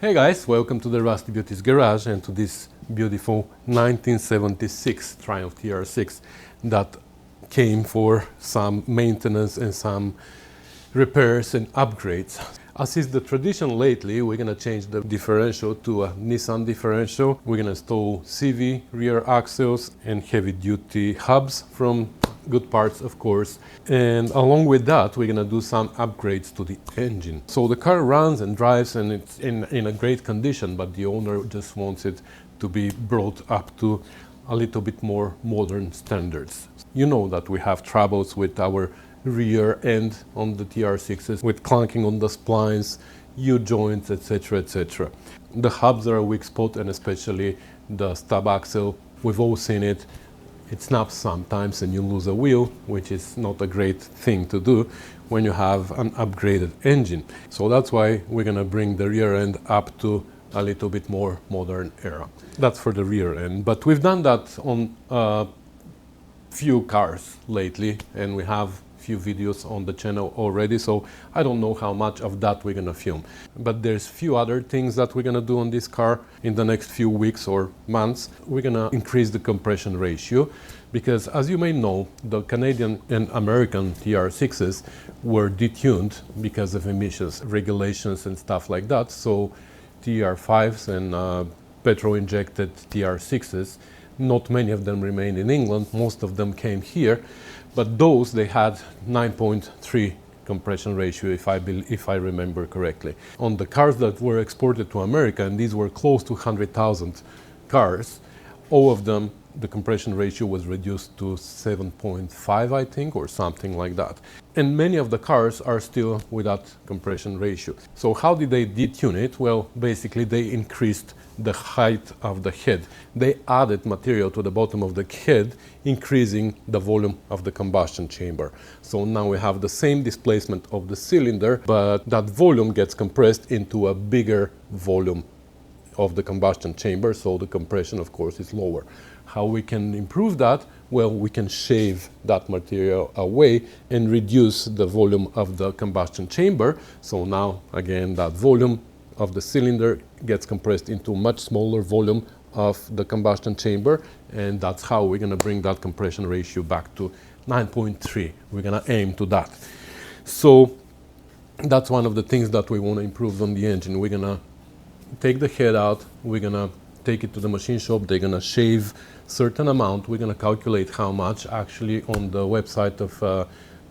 Hey guys, welcome to the Rusty Beauties garage and to this beautiful 1976 Triumph TR6 that came for some maintenance and some repairs and upgrades. As is the tradition lately, we're gonna change the differential to a Nissan differential. We're gonna install CV rear axles and heavy duty hubs from Good Parts, of course. And along with that, we're gonna do some upgrades to the engine. So the car runs and drives and it's in a great condition, but the owner just wants it to be brought up to a little bit more modern standards. You know that we have troubles with our rear end on the TR6s with clunking on the splines, U-joints, etc, etc. The hubs are a weak spot, and especially the stub axle. We've all seen it. It snaps sometimes and you lose a wheel, which is not a great thing to do when you have an upgraded engine. So that's why we're gonna bring the rear end up to a little bit more modern era. That's for the rear end, but we've done that on a few cars lately, and we have few videos on the channel already, so I don't know how much of that we're gonna film. But there's few other things that we're gonna do on this car in the next few weeks or months. We're gonna increase the compression ratio because, as you may know, the Canadian and American TR6s were detuned because of emissions regulations and stuff like that. So TR5s and petrol-injected TR6s, not many of them remain in England, most of them came here, but those, they had 9.3 compression ratio, if I remember correctly. On the cars that were exported to America, and these were close to 100,000 cars, all of them, the compression ratio was reduced to 7.5, I think, or something like that. And many of the cars are still without compression ratio. So how did they detune it? Well, basically they increased the height of the head. They added material to the bottom of the head, increasing the volume of the combustion chamber. So now we have the same displacement of the cylinder, but that volume gets compressed into a bigger volume of the combustion chamber, so the compression, of course, is lower. How we can improve that? Well, we can shave that material away and reduce the volume of the combustion chamber. So now, again, that volume of the cylinder gets compressed into much smaller volume of the combustion chamber, and that's how we're gonna bring that compression ratio back to 9.3. We're gonna aim to that. So that's one of the things that we wanna improve on the engine. We're gonna take the head out, we're gonna take it to the machine shop, they're gonna shave certain amount, we're gonna calculate how much. Actually, on the website of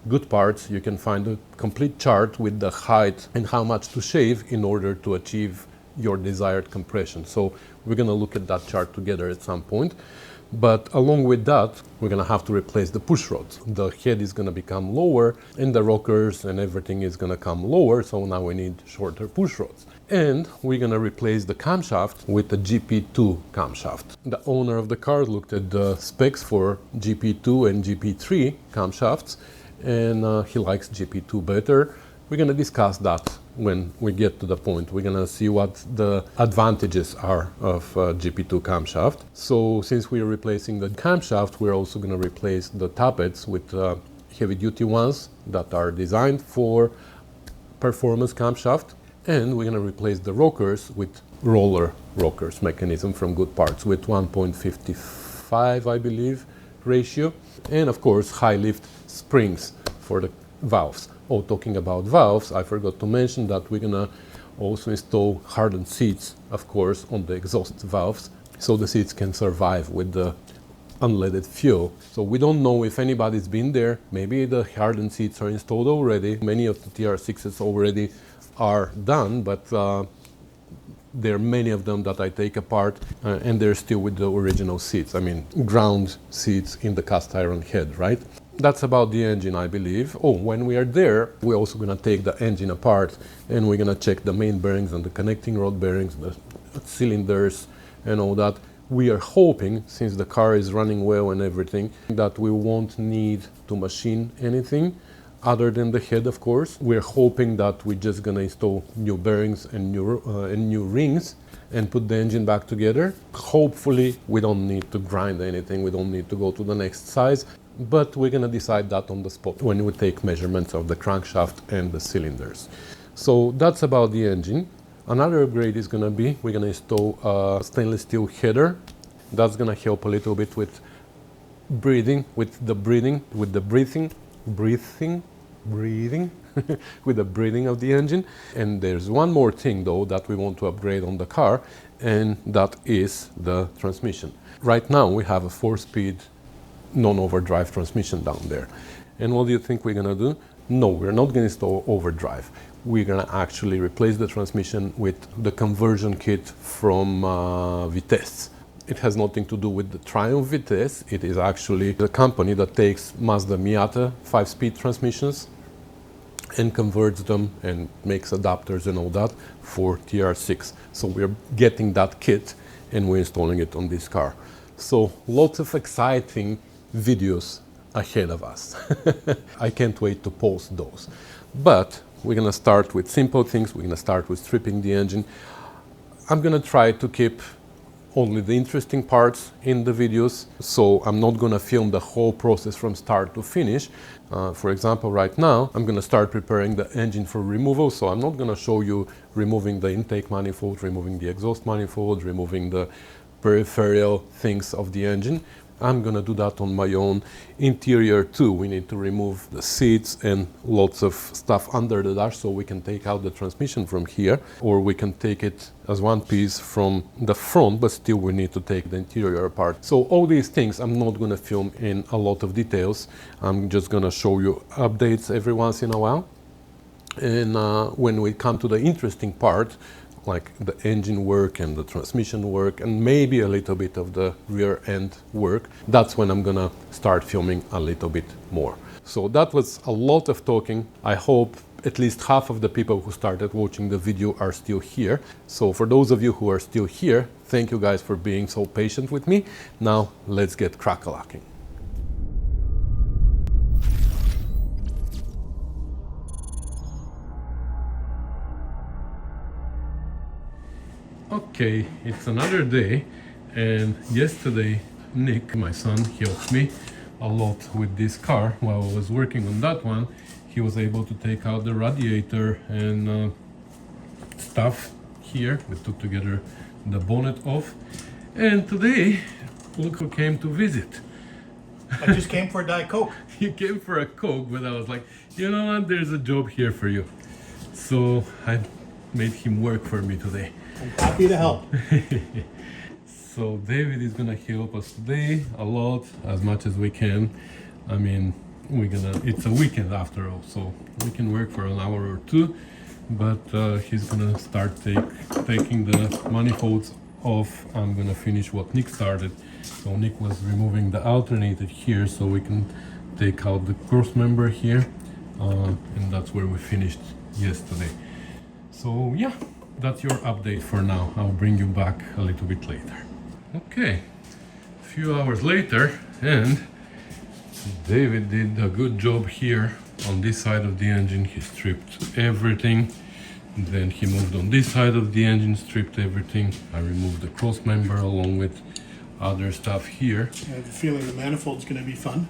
Good Parts, you can find a complete chart with the height and how much to shave in order to achieve your desired compression. So we're gonna look at that chart together at some point. But along with that, we're gonna have to replace the push rods. The head is gonna become lower and the rockers and everything is gonna come lower, so now we need shorter push rods. And we're gonna replace the camshaft with a GP2 camshaft. The owner of the car looked at the specs for GP2 and GP3 camshafts, and he likes GP2 better. We're gonna discuss that when we get to the point. We're gonna see what the advantages are of GP2 camshaft. So since we're replacing the camshaft, we're also gonna replace the tappets with heavy duty ones that are designed for performance camshaft. And we're gonna replace the rockers with roller rockers mechanism from Good Parts with 1.55, I believe, ratio. And of course, high lift springs for the valves. Oh, talking about valves, I forgot to mention that we're gonna also install hardened seats, of course, on the exhaust valves, so the seats can survive with the unleaded fuel. So we don't know if anybody's been there. Maybe the hardened seats are installed already. Many of the TR6s already are done, but there are many of them that I take apart and they're still with the original seats. I mean, ground seats in the cast iron head, right? That's about the engine, I believe. Oh, when we are there, we're also gonna take the engine apart and we're gonna check the main bearings and the connecting rod bearings, the cylinders and all that. We are hoping, since the car is running well and everything, that we won't need to machine anything other than the head, of course. We're hoping that we're just gonna install new bearings and new rings and put the engine back together. Hopefully we don't need to grind anything, we don't need to go to the next size, but we're gonna decide that on the spot when we take measurements of the crankshaft and the cylinders. So that's about the engine. Another upgrade is going to be, we're going to install a stainless steel header. That's going to help a little bit with breathing, with the breathing, with the breathing of the engine. And there's one more thing though that we want to upgrade on the car, and that is the transmission. Right now we have a 4-speed non-overdrive transmission down there. And what do you think we're going to do? No, we're not going to install overdrive. We're going to actually replace the transmission with the conversion kit from Beauties. It has nothing to do with the Triumph Vitesse. It is actually the company that takes Mazda Miata 5-speed transmissions and converts them and makes adapters and all that for TR6. So we're getting that kit and we're installing it on this car. So lots of exciting videos ahead of us. I can't wait to post those. But we're gonna start with simple things. We're gonna start with stripping the engine. I'm gonna try to keep only the interesting parts in the videos, so I'm not gonna film the whole process from start to finish. For example, right now, I'm gonna start preparing the engine for removal, so I'm not gonna show you removing the intake manifold, removing the exhaust manifold, removing the peripheral things of the engine. I'm gonna do that on my own. Interior too, we need to remove the seats and lots of stuff under the dash, so we can take out the transmission from here, or we can take it as one piece from the front, but still we need to take the interior apart. So all these things I'm not gonna film in a lot of details. I'm just gonna show you updates every once in a while. And when we come to the interesting part, like the engine work and the transmission work and maybe a little bit of the rear end work, that's when I'm gonna start filming a little bit more. So that was a lot of talking. I hope at least half of the people who started watching the video are still here. So for those of you who are still here, thank you guys for being so patient with me. Now let's get crack-a-lacking. Okay, it's another day, and yesterday Nick, my son, helped me a lot with this car. While I was working on that one, he was able to take out the radiator and stuff here. We took together the bonnet off, and today look who came to visit. I just came for a Diet Coke. He came for a Coke, but I was like, you know what, there's a job here for you. So I made him work for me today. I'm happy to help. So David is gonna help us today a lot, as much as we can. I mean, it's a weekend after all, so we can work for an hour or two, but he's gonna start taking the manifolds off. I'm gonna finish what Nick started. So Nick was removing the alternator here, so we can take out the cross member here, and that's where we finished yesterday. So yeah, that's your update for now. I'll bring you back a little bit later. Okay, a few hours later, and David did a good job here on this side of the engine. He stripped everything. Then he moved on this side of the engine, stripped everything. I removed the cross member along with other stuff here. I have a feeling the manifold's going to be fun.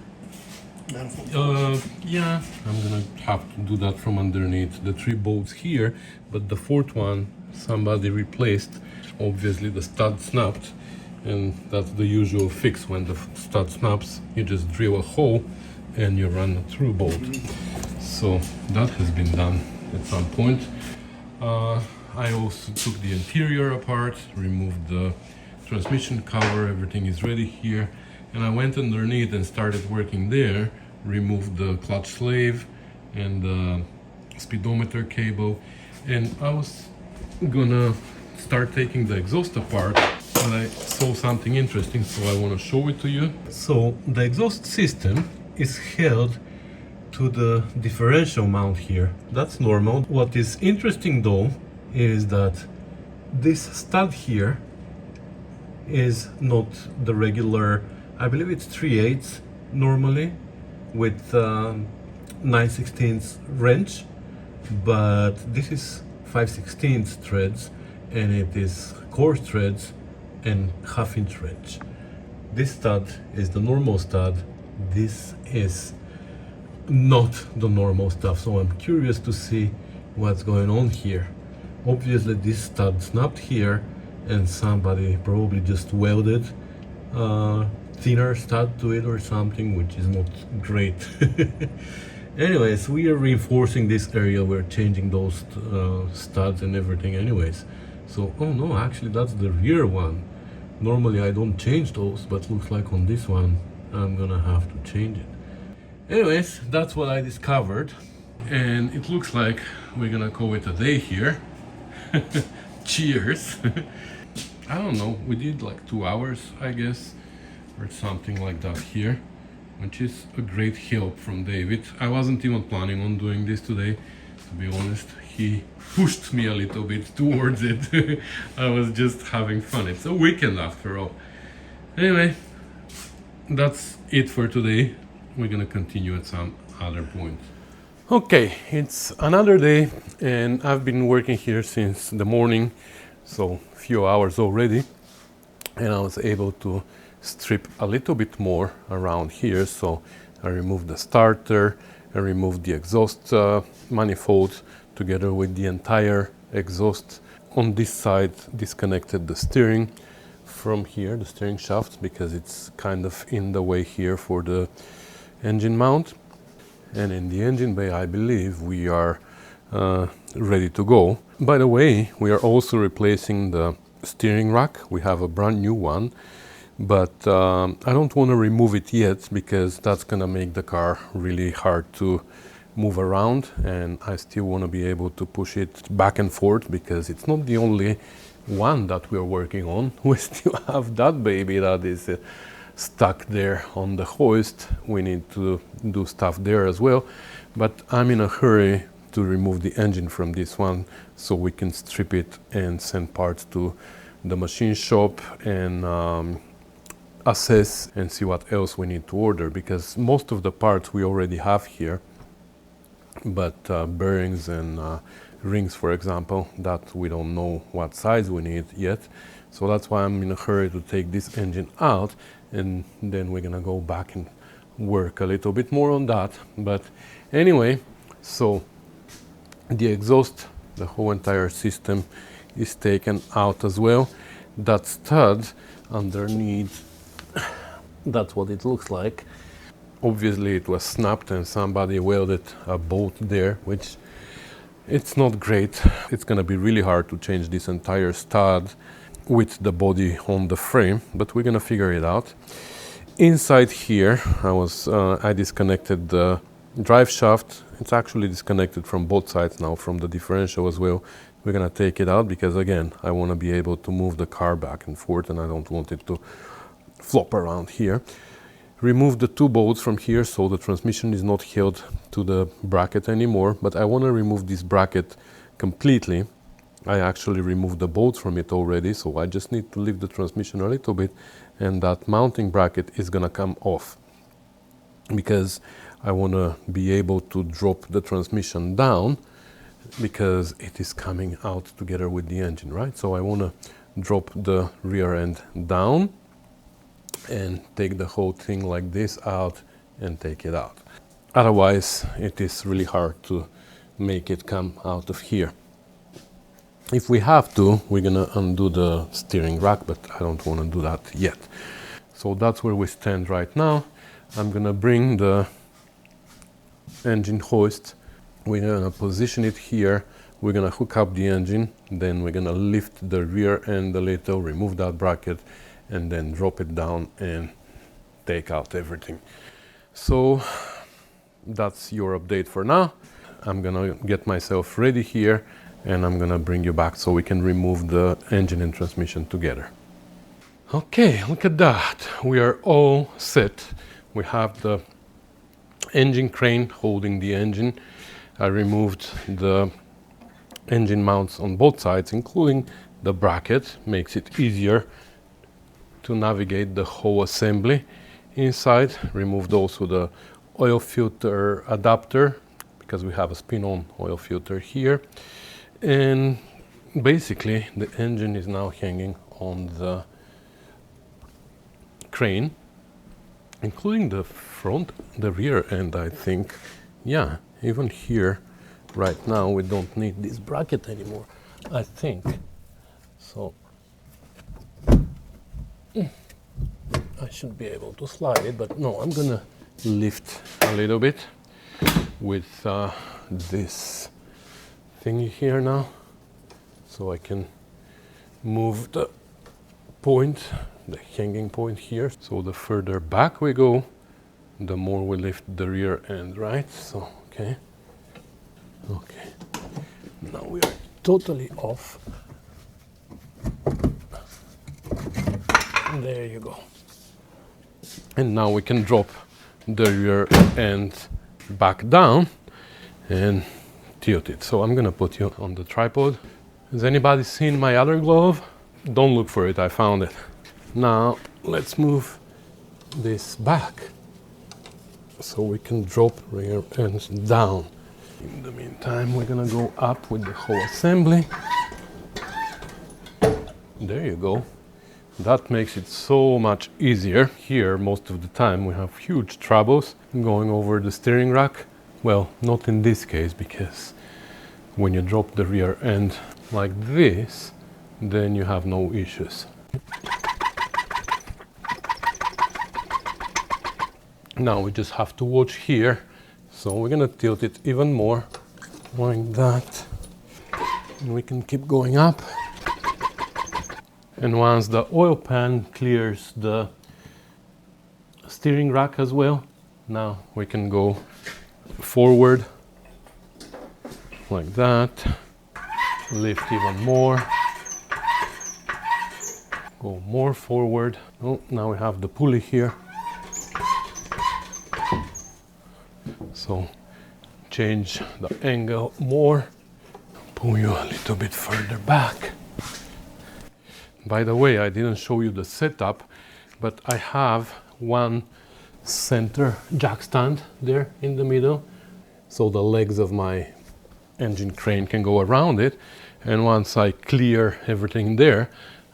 Yeah, I'm gonna have to do that from underneath. The 3 bolts here, but the 4th one somebody replaced. Obviously the stud snapped, and that's the usual fix. When the stud snaps, you just drill a hole and you run a through bolt. So that has been done at some point. I also took the interior apart, removed the transmission cover, everything is ready here. And I went underneath and started working there, removed the clutch slave and the speedometer cable. And I was gonna start taking the exhaust apart, but I saw something interesting, so I want to show it to you. So the exhaust system is held to the differential mount here. That's normal. What is interesting though is that this stud here is not the regular, I believe it's 3/8 normally with 9/16 wrench, but this is 5/16 threads, and it is coarse threads and 1/2" wrench. This stud is the normal stud. This is not the normal stuff, so I'm curious to see what's going on here. Obviously this stud snapped here and somebody probably just welded thinner stud to it or something, which is not great. Anyways, we are reinforcing this area, we're changing those studs and everything anyways. So, oh no, actually that's the rear one. Normally I don't change those, but looks like on this one I'm gonna have to change it. Anyways, that's what I discovered, and it looks like we're gonna call it a day here. Cheers. I don't know, we did like 2 hours, I guess, or something like that here, which is a great help from David. I wasn't even planning on doing this today, to be honest. He pushed me a little bit towards it. I was just having fun. It's a weekend after all. Anyway, that's it for today. We're gonna continue at some other point. Okay, it's another day and I've been working here since the morning, so a few hours already, and I was able to strip a little bit more around here. So I removed the starter, I removed the exhaust manifold together with the entire exhaust. On this side, disconnected the steering from here, the steering shaft, because it's kind of in the way here for the engine mount. And in the engine bay, I believe we are ready to go. By the way, we are also replacing the steering rack. We have a brand new one, but I don't want to remove it yet because that's gonna make the car really hard to move around, and I still want to be able to push it back and forth because it's not the only one that we are working on. We still have that baby that is stuck there on the hoist. We need to do stuff there as well, but I'm in a hurry to remove the engine from this one so we can strip it and send parts to the machine shop and assess and see what else we need to order, because most of the parts we already have here, but bearings and rings, for example, that we don't know what size we need yet. So that's why I'm in a hurry to take this engine out, and then we're gonna go back and work a little bit more on that. But anyway, so the exhaust, the whole entire system is taken out as well. That stud underneath, that's what it looks like. Obviously it was snapped and somebody welded a bolt there, which it's not great. It's gonna be really hard to change this entire stud with the body on the frame, but we're gonna figure it out. Inside here, I disconnected the drive shaft. It's actually disconnected from both sides now, from the differential as well. We're gonna take it out because, again, I wanna be able to move the car back and forth and I don't want it to flop around here. Remove the 2 bolts from here so the transmission is not held to the bracket anymore, but I want to remove this bracket completely. I actually removed the bolts from it already, so I just need to lift the transmission a little bit and that mounting bracket is gonna come off, because I want to be able to drop the transmission down because it is coming out together with the engine, right? So I want to drop the rear end down and take the whole thing like this out and take it out. Otherwise, it is really hard to make it come out of here. If we have to, we're gonna undo the steering rack, but I don't want to do that yet. So that's where we stand right now. I'm gonna bring the engine hoist. We're gonna position it here. We're gonna hook up the engine. Then we're gonna lift the rear end a little, remove that bracket, and then drop it down and take out everything. So that's your update for now. I'm gonna get myself ready here and I'm gonna bring you back so we can remove the engine and transmission together. Okay, look at that. We are all set. We have the engine crane holding the engine. I removed the engine mounts on both sides, including the bracket. Makes it easier to navigate the whole assembly inside. Removed also the oil filter adapter because we have a spin-on oil filter here. And basically the engine is now hanging on the crane, including the front, the rear end, I think. Yeah, even here right now we don't need this bracket anymore. I think. So I should be able to slide it, but no, I'm gonna lift a little bit with this thingy here now, so I can move the point, the hanging point here. So the further back we go, the more we lift the rear end, right? So, okay. Now we are totally off. There you go. And now we can drop the rear end back down and tilt it. So I'm gonna put you on the tripod. Has anybody seen my other glove? Don't look for it, I found it. Now let's move this back so we can drop rear ends down. In the meantime, we're gonna go up with the whole assembly. There you go. That makes it so much easier. Here, most of the time, we have huge troubles going over the steering rack. Well, not in this case, because when you drop the rear end like this, then you have no issues. Now we just have to watch here. So we're gonna tilt it even more, like that. And we can keep going up. And once the oil pan clears the steering rack as well, now we can go forward, like that. Lift even more. Go more forward. Oh, now we have the pulley here. So change the angle more. Pull you a little bit further back. By the way, I didn't show you the setup, but I have one center jack stand there in the middle. So the legs of my engine crane can go around it. And once I clear everything there,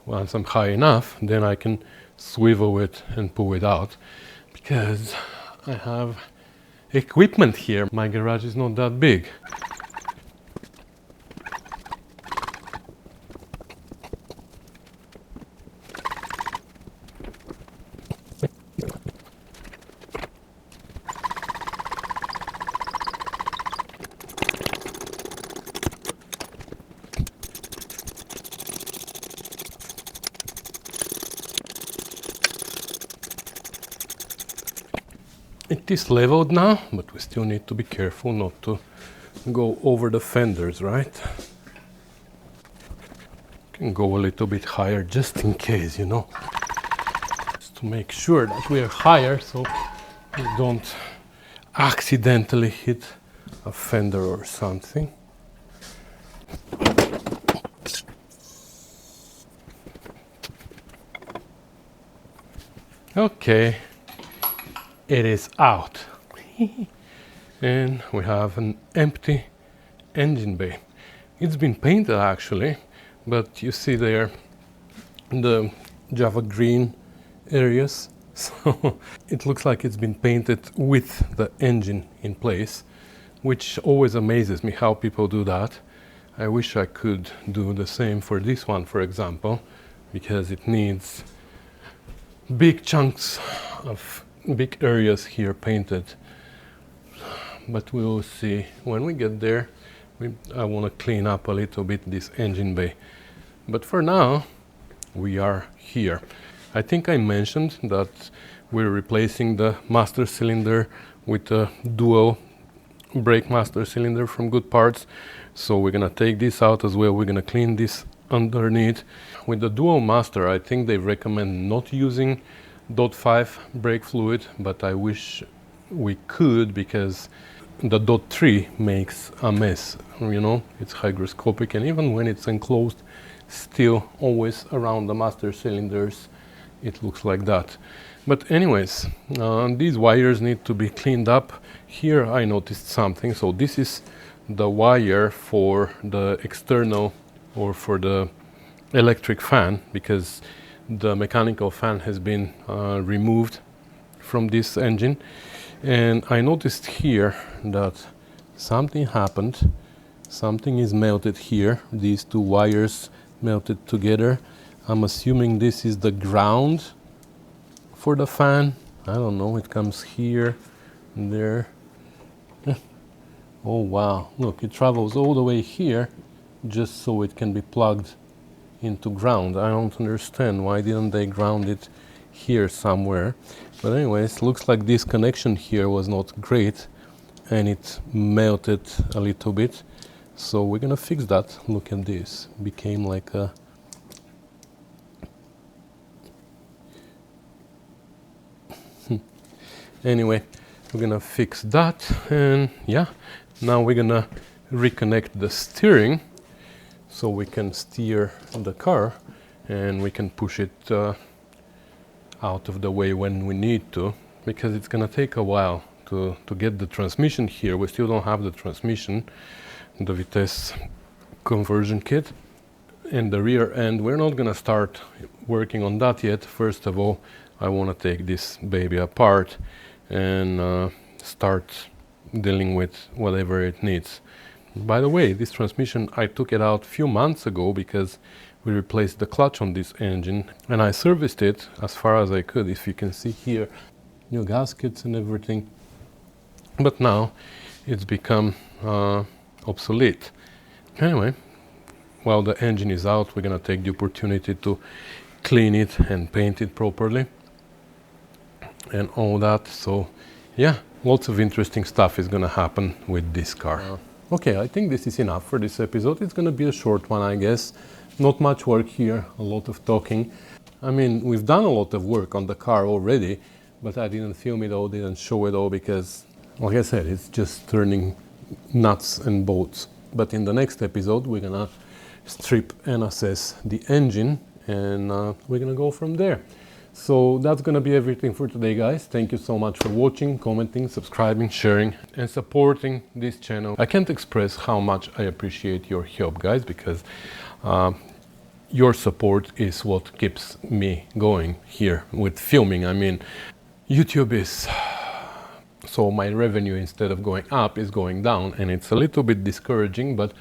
once I'm high enough, then I can swivel it and pull it out. Because I have equipment here. My garage is not that big. It is leveled now, but we still need to be careful not to go over the fenders, right? Can go a little bit higher just in case, you know. Just to make sure that we are higher so we don't accidentally hit a fender or something. Okay. It is out. And we have an empty engine bay. It's been painted actually, but you see there the Java green areas. So it looks like it's been painted with the engine in place, which always amazes me how people do that. I wish I could do the same for this one, for example, because it needs big chunks of big areas here painted, but we will see when we get there. I want to clean up a little bit this engine bay, but for now we are here. I think I mentioned that we're replacing the master cylinder with a dual brake master cylinder from Good Parts, so we're gonna take this out as well. We're gonna clean this underneath. With the dual master, I think they recommend not using .5 brake fluid, but I wish we could, because the .3 makes a mess, you know. It's hygroscopic, and even when it's enclosed, still always around the master cylinders it looks like that. But anyways, these wires need to be cleaned up. Here I noticed something. So this is the wire for the external, or for the electric fan, because the mechanical fan has been removed from this engine. And I noticed here that something happened. Something is melted here. These two wires melted together. I'm assuming this is the ground for the fan. I don't know, it comes here and there. Oh wow, look, it travels all the way here just so it can be plugged into ground. I don't understand why didn't they ground it here somewhere. But anyways, looks like this connection here was not great and it melted a little bit. So we're gonna fix that. Look at this, became like a anyway, we're gonna fix that, and yeah, now we're gonna reconnect the steering so we can steer the car and we can push it out of the way when we need to, because it's gonna take a while to get the transmission here. We still don't have the transmission, the Vitesse conversion kit, and the rear end. We're not gonna start working on that yet. First of all, I want to take this baby apart and start dealing with whatever it needs. By the way, this transmission, I took it out a few months ago because we replaced the clutch on this engine, and I serviced it as far as I could. If you can see here, new gaskets and everything, but now it's become obsolete. Anyway, while the engine is out, we're gonna take the opportunity to clean it and paint it properly and all that. So yeah, lots of interesting stuff is gonna happen with this car. Okay, I think this is enough for this episode. It's gonna be a short one, I guess. Not much work here, a lot of talking. I mean, we've done a lot of work on the car already, but I didn't film it all, didn't show it all, because like I said, it's just turning nuts and bolts. But in the next episode, we're gonna strip and assess the engine, and we're gonna go from there. So that's gonna be everything for today, guys. Thank you so much for watching, commenting, subscribing, sharing, and supporting this channel. I can't express how much I appreciate your help, guys, because your support is what keeps me going here with filming. I mean, YouTube is... So my revenue, instead of going up, is going down, and it's a little bit discouraging, but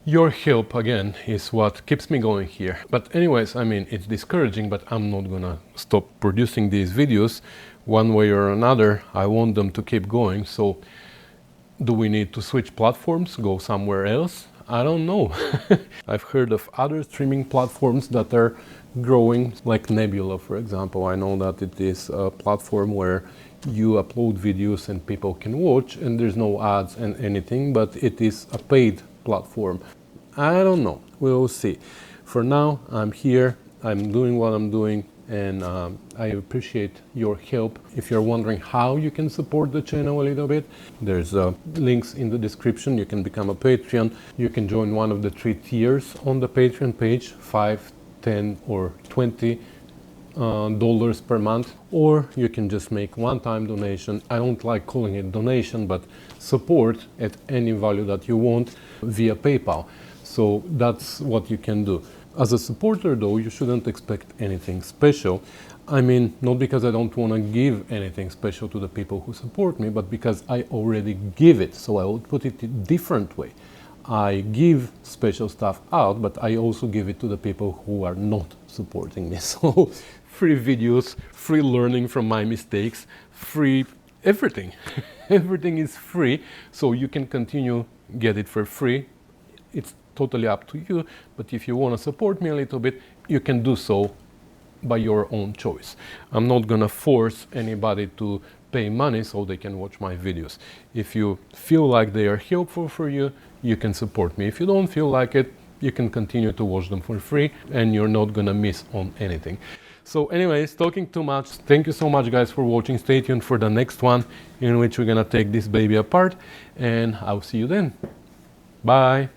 your help again is what keeps me going here. But anyways, I mean, it's discouraging, but I'm not gonna stop producing these videos one way or another. I want them to keep going. So do we need to switch platforms, go somewhere else? I don't know. I've heard of other streaming platforms that are growing, like Nebula, for example. I know that it is a platform where you upload videos and people can watch, and there's no ads and anything, but it is a paid platform. I don't know, we'll see. For now, I'm here, I'm doing what I'm doing, and I appreciate your help. If you're wondering how you can support the channel a little bit, there's links in the description. You can become a Patreon. You can join one of the 3 tiers on the Patreon page, 5, 10 or 20 dollars per month, or you can just make one-time donation. I don't like calling it donation, but support at any value that you want via PayPal. So that's what you can do. As a supporter though, you shouldn't expect anything special. I mean, not because I don't want to give anything special to the people who support me, but because I already give it. So I will put it a different way. I give special stuff out, but I also give it to the people who are not supporting me. So free videos, free learning from my mistakes, free everything. Everything is free, so you can continue get it for free. It's totally up to you, but if you want to support me a little bit, you can do so by your own choice. I'm not gonna force anybody to pay money so they can watch my videos. If you feel like they are helpful for you, you can support me. If you don't feel like it, you can continue to watch them for free and you're not gonna miss on anything. So anyways, talking too much. Thank you so much, guys, for watching. Stay tuned for the next one in which we're gonna take this baby apart, and I'll see you then. Bye.